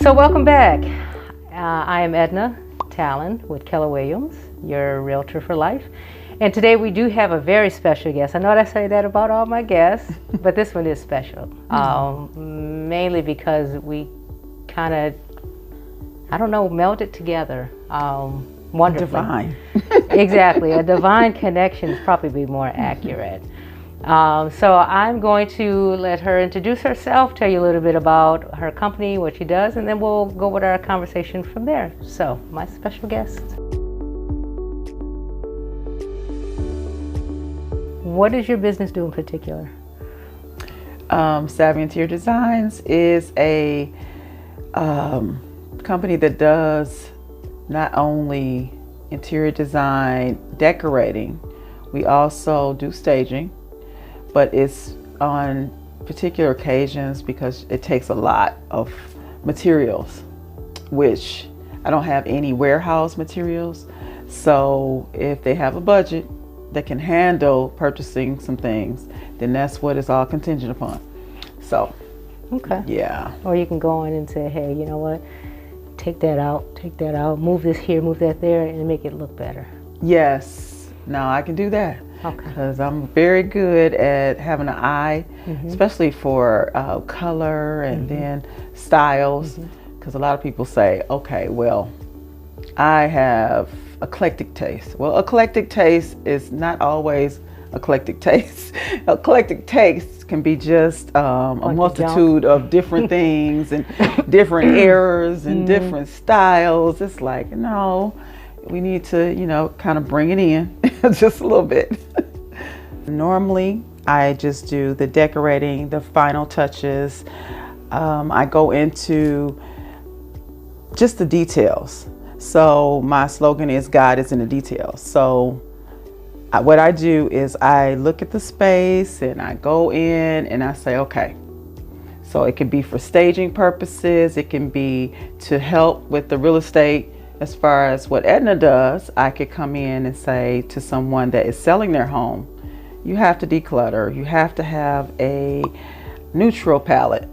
So welcome back. I am Edna Talon with Keller Williams, your realtor for life. And today we do have a very special guest. I know I say that about all my guests, but this one is special. Mainly because we kind of, melded together wonderfully. Divine. Exactly. A divine connection is probably more accurate. So I'm going to let her introduce herself, tell you a little bit about her company, what she does, and then we'll go with our conversation from there. So, my special guest. What does your business do in particular? Savvy Interior Designs is a company that does not only interior design, decorating, we also do staging. But it's on particular occasions because it takes a lot of materials, which I don't have any warehouse materials. So if they have a budget that can handle purchasing some things, then that's what it's all contingent upon. So, okay. Yeah. Or you can go in and say, hey, you know what? Take that out, move this here, move that there, and make it look better. Yes. Now I can do that. Okay. Because I'm very good at having an eye, especially for color and then styles. Because a lot of people say, okay, well, I have eclectic taste. Well, eclectic taste is not always eclectic taste. Eclectic taste can be just a multitude of different things and different eras and different styles. It's like, no, we need to, kind of bring it in just a little bit. Normally, I just do the decorating, the final touches. I go into just the details. So my slogan is God is in the details. So what I do is I look at the space and I go in and I say, okay, so it can be for staging purposes. It can be to help with the real estate. As far as what Edna does, I could come in and say to someone that is selling their home, you have to declutter. You have to have a neutral palette.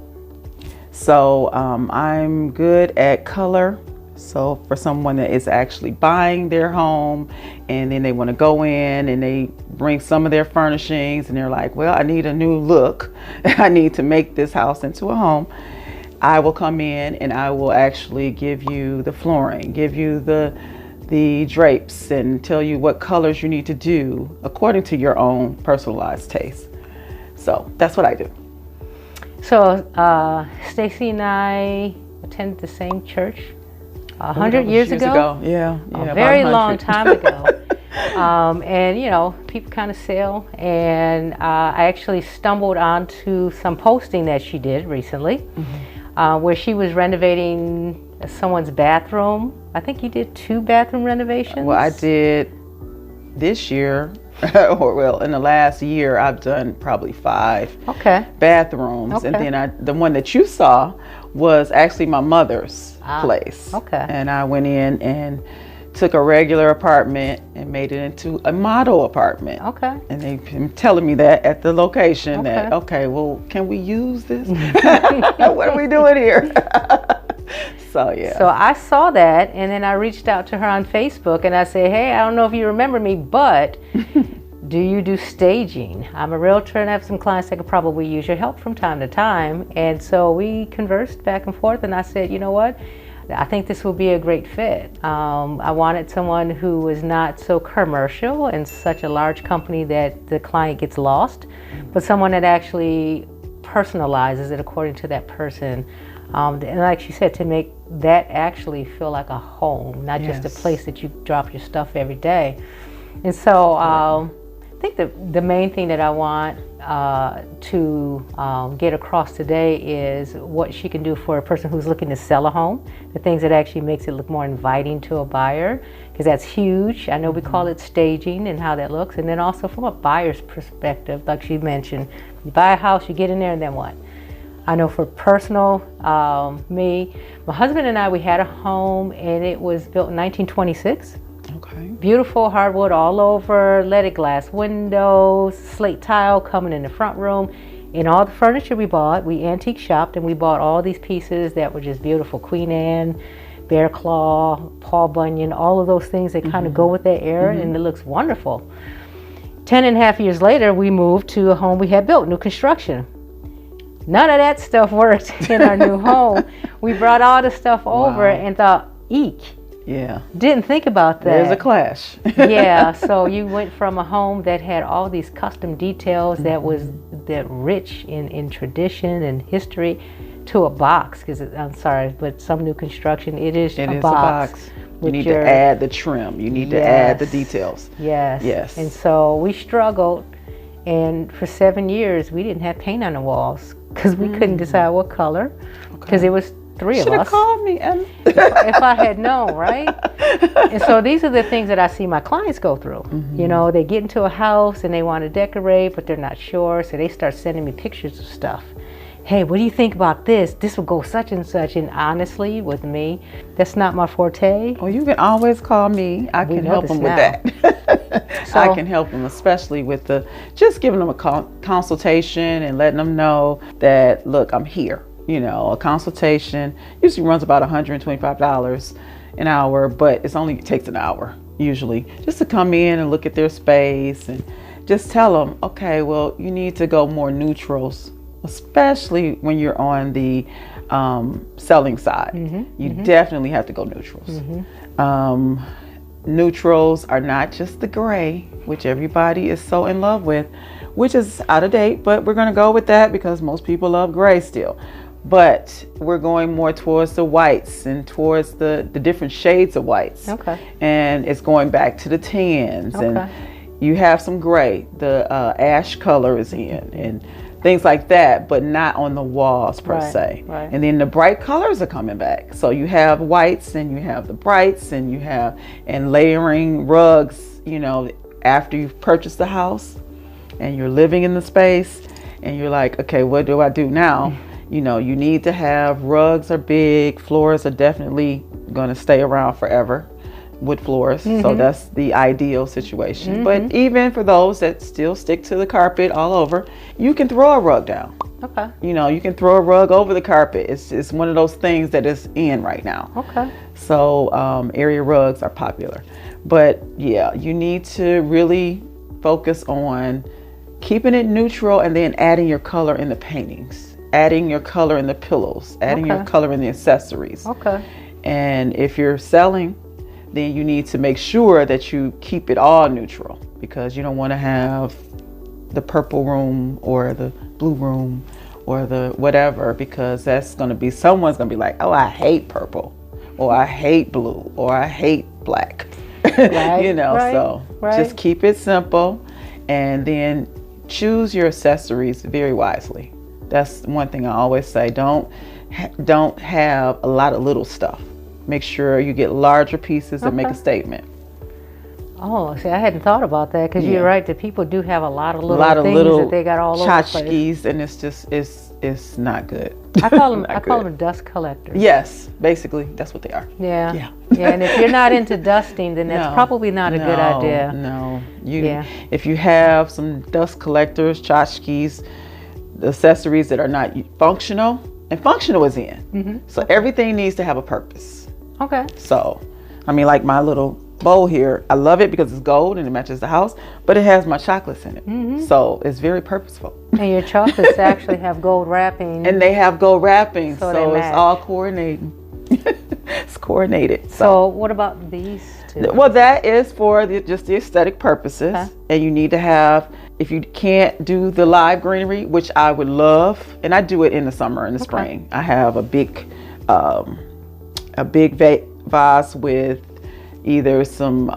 So I'm good at color. So for someone that is actually buying their home and then they want to go in and they bring some of their furnishings and they're like, well, I need a new look. I need to make this house into a home. I will come in and I will actually give you the flooring, give you the drapes, and tell you what colors you need to do according to your own personalized taste. So that's what I do. So Stacy and I attended the same church 100 years ago. Yeah, a very long time ago. And people kind of sell, and I actually stumbled onto some posting that she did recently, where she was renovating someone's bathroom. I think you did 2 bathroom renovations. Well, I did this year, or in the last year, I've done probably 5 bathrooms. Okay. And then the one that you saw was actually my mother's place. Okay. And I went in and took a regular apartment and made it into a model apartment. Okay. And they've been telling me that at the location that, okay, well, can we use this? What are we doing here? So, yeah. So I saw that, and then I reached out to her on Facebook and I said, hey, I don't know if you remember me, but do you do staging? I'm a realtor and I have some clients that could probably use your help from time to time. And so we conversed back and forth, and I said, you know what? I think this will be a great fit. I wanted someone who was not so commercial and such a large company that the client gets lost, but someone that actually personalizes it according to that person. And like she said, to make that actually feel like a home, not just a place that you drop your stuff every day. And so I think the main thing that I want to get across today is what she can do for a person who's looking to sell a home, the things that actually makes it look more inviting to a buyer, because that's huge. I know we call it staging and how that looks. And then also from a buyer's perspective, like she mentioned, you buy a house, you get in there, and then what? I know for personal, my husband and I, we had a home and it was built in 1926. Okay. Beautiful hardwood all over, leaded glass windows, slate tile coming in the front room. And all the furniture we bought, we antique shopped, and we bought all these pieces that were just beautiful. Queen Anne, Bear Claw, Paul Bunyan, all of those things that kind of go with that era, and it looks wonderful. 10.5 years later, we moved to a home we had built, new construction. None of that stuff worked in our new home. We brought all the stuff over and thought, eek. Yeah. Didn't think about that. There's a clash. Yeah, so you went from a home that had all these custom details that was that rich in tradition and history to a box, because I'm sorry, but some new construction, it is a box. You need to add the trim. You need to add the details. Yes. Yes. And so we struggled, and for 7 years we didn't have paint on the walls because we couldn't decide what color, because it was 3 of us. Should have called me. If I had known, right? And so these are the things that I see my clients go through. You know, they get into a house and they want to decorate, but they're not sure, so they start sending me pictures of stuff. Hey, what do you think about this? This will go such and such. And honestly, with me, that's not my forte. Well, you can always call me. I can help them with that. So, I can help them, especially with just giving them a consultation and letting them know that, look, I'm here. You know, a consultation usually runs about $125 an hour, but it takes an hour usually, just to come in and look at their space and just tell them, okay, well, you need to go more neutrals, especially when you're on the selling side. You definitely have to go neutrals. Neutrals are not just the gray, which everybody is so in love with, which is out of date, but we're going to go with that because most people love gray still. But we're going more towards the whites and towards the different shades of whites. Okay. And it's going back to the tans. Okay. And you have some gray. The ash color is in and things like that, but not on the walls per se. Right. And then the bright colors are coming back. So you have whites and you have the brights and you have, and layering rugs, you know, after you've purchased the house and you're living in the space and you're like, okay, what do I do now? You know, you need to have rugs are big, floors are definitely going to stay around forever, wood floors. So that's the ideal situation. But even for those that still stick to the carpet all over, you can throw a rug down. Okay. You know, you can throw a rug over the carpet. It's one of those things that is in right now. Okay. So area rugs are popular. But yeah, you need to really focus on keeping it neutral and then adding your color in the paintings. Adding your color in the pillows, adding your color in the accessories. Okay. And if you're selling, then you need to make sure that you keep it all neutral, because you don't want to have the purple room or the blue room or the whatever, because that's going to be, someone's going to be like, oh, I hate purple, or I hate blue, or I hate black. Right, you know, so just keep it simple and then choose your accessories very wisely. That's one thing I always say. Don't have a lot of little stuff. Make sure you get larger pieces that make a statement. Oh, see, I hadn't thought about that, because you're right. That people do have a lot of little things that they got all over the place. And it's just it's not good. I call them dust collectors. Yes, basically that's what they are. Yeah. Yeah. Yeah. And if you're not into dusting, then that's probably not a good idea. No. If you have some dust collectors, tchotchkes, accessories that are not functional, and functional is in. So everything needs to have a purpose. Okay. So, I mean, like my little bowl here, I love it because it's gold and it matches the house, but it has my chocolates in it. So it's very purposeful. And your chocolates actually have gold wrapping. And they have gold wrapping, so it's all coordinating. It's coordinated. So what about these two? Well, that is for just the aesthetic purposes. Okay. And you need to have, if you can't do the live greenery, which I would love, and I do it in the summer and the spring. I have a big vase with either some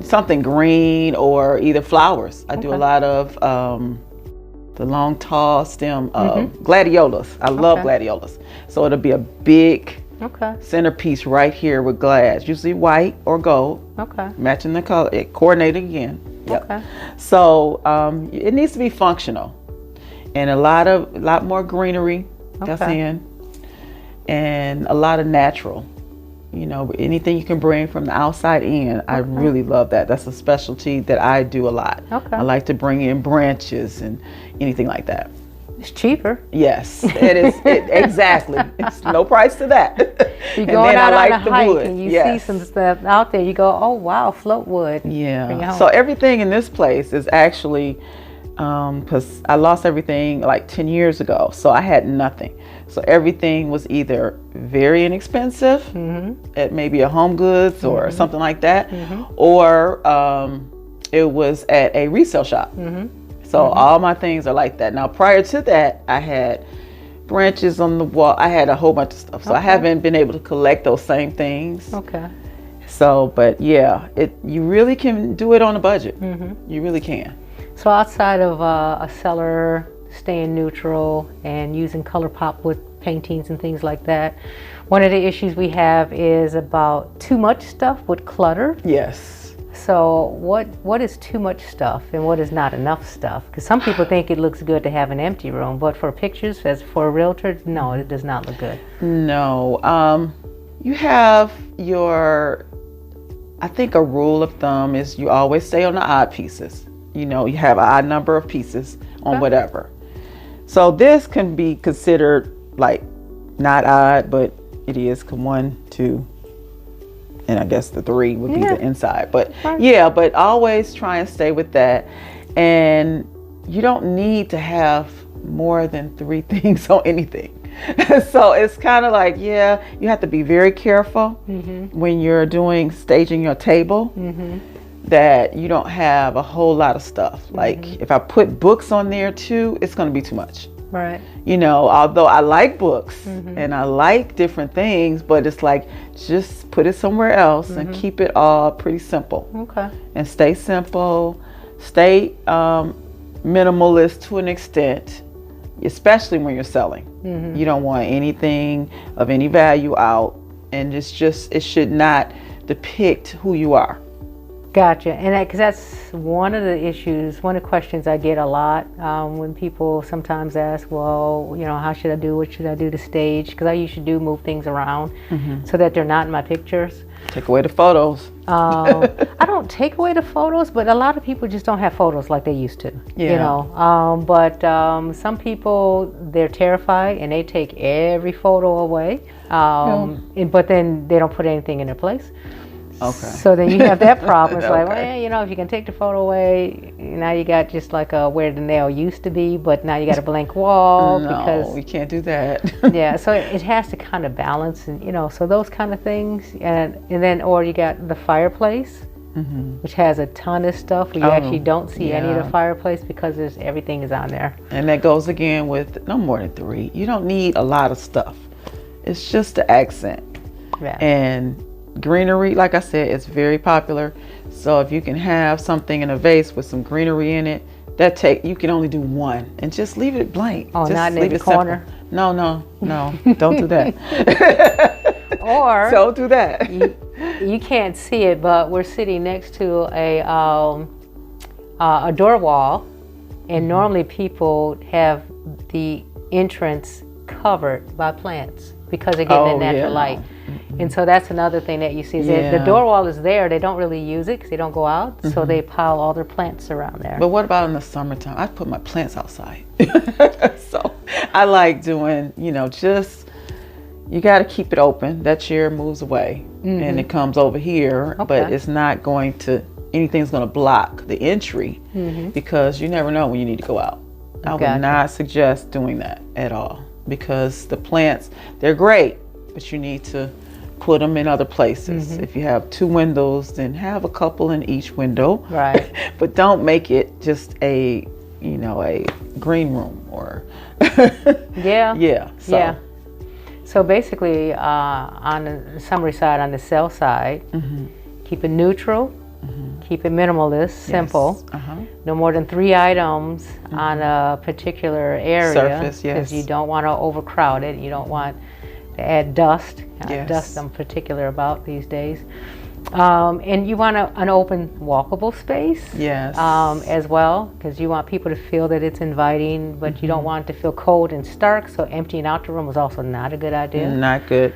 something green or either flowers. I do a lot of the long tall stem gladiolas. I love gladiolas. So it'll be a big centerpiece right here with glass, usually white or gold. Okay. Matching the color, it coordinated again. Yep. Okay. So it needs to be functional, and a lot more greenery that's in, and a lot of natural. you know, anything you can bring from the outside in. I really love that. That's a specialty that I do a lot. Okay. I like to bring in branches and anything like that. It's cheaper. Yes, it is. Exactly. It's no price to that. You're going out on a hike wood. and you see some stuff out there. You go, oh wow, float wood. Yeah. So everything in this place is actually, because I lost everything like 10 years ago, so I had nothing. So everything was either very inexpensive at maybe a Home Goods or something like that, or it was at a resale shop. So all my things are like that. Now, prior to that, I had branches on the wall. I had a whole bunch of stuff. So I haven't been able to collect those same things. Okay. So, but yeah, you really can do it on a budget. You really can. So outside of a seller staying neutral and using color pop with paintings and things like that, one of the issues we have is about too much stuff with clutter. Yes. So what is too much stuff and what is not enough stuff? Because some people think it looks good to have an empty room, but for pictures, as for a realtor, no, it does not look good. No. You have I think a rule of thumb is you always stay on the odd pieces. You know, you have an odd number of pieces on whatever. So this can be considered like not odd, but it is 1, 2, and I guess the 3 would be the inside. But yeah, but always try and stay with that. And you don't need to have more than 3 things on anything. So it's kind of like, yeah, you have to be very careful when you're staging your table, that you don't have a whole lot of stuff. Like if I put books on there too, it's going to be too much. Right. You know, although I like books and I like different things, but it's like, just put it somewhere else and keep it all pretty simple. Okay. And stay simple, stay minimalist to an extent, especially when you're selling. You don't want anything of any value out, and it should not depict who you are. Gotcha. And because that's one of the issues, one of the questions I get a lot when people sometimes ask, well, you know, how should I do, what should I do to stage? Because I usually move things around so that they're not in my pictures. Take away the photos. I don't take away the photos, but a lot of people just don't have photos like they used to. Yeah. You know, but some people, they're terrified and they take every photo away, but then they don't put anything in their place. Okay. So then you have that problem. It's like, well, you know, if you can take the photo away, now you got just like where the nail used to be, but now you got a blank wall. No, because we can't do that. yeah, so it has to kind of balance, and you know, so those kind of things, and then or you got the fireplace, which has a ton of stuff where you actually don't see any of the fireplace because everything is on there. And that goes again with no more than 3. You don't need a lot of stuff. It's just the accent. Yeah. And greenery, like I said, is very popular. So if you can have something in a vase with some greenery in it, you can only do 1 and just leave it blank. Oh, just not in the corner. No, don't do that. Or don't do that. you can't see it, but we're sitting next to a door wall, and normally people have the entrance covered by plants because they're getting that natural light. And so that's another thing that you see is that the door wall is there. They don't really use it because they don't go out, so they pile all their plants around there. But what about in the summertime? I put my plants outside. So I like doing, you know, you got to keep it open. That chair moves away and it comes over here, but it's not anything's going to block the entry because you never know when you need to go out. I would not suggest doing that at all, because the plants, they're great, but you need to put them in other places. If you have 2 windows, then have a couple in each window. Right. But don't make it just a green room or So basically, on the summary side, on the sell side, keep it neutral, keep it minimalist, simple. No more than 3 items on a particular area. Surface, because you don't want to overcrowd it. You don't want to add dust. Dust I'm particular about these days. And you want an open, walkable space as well, because you want people to feel that it's inviting, but you don't want it to feel cold and stark, so emptying out the room is also not a good idea. Not good.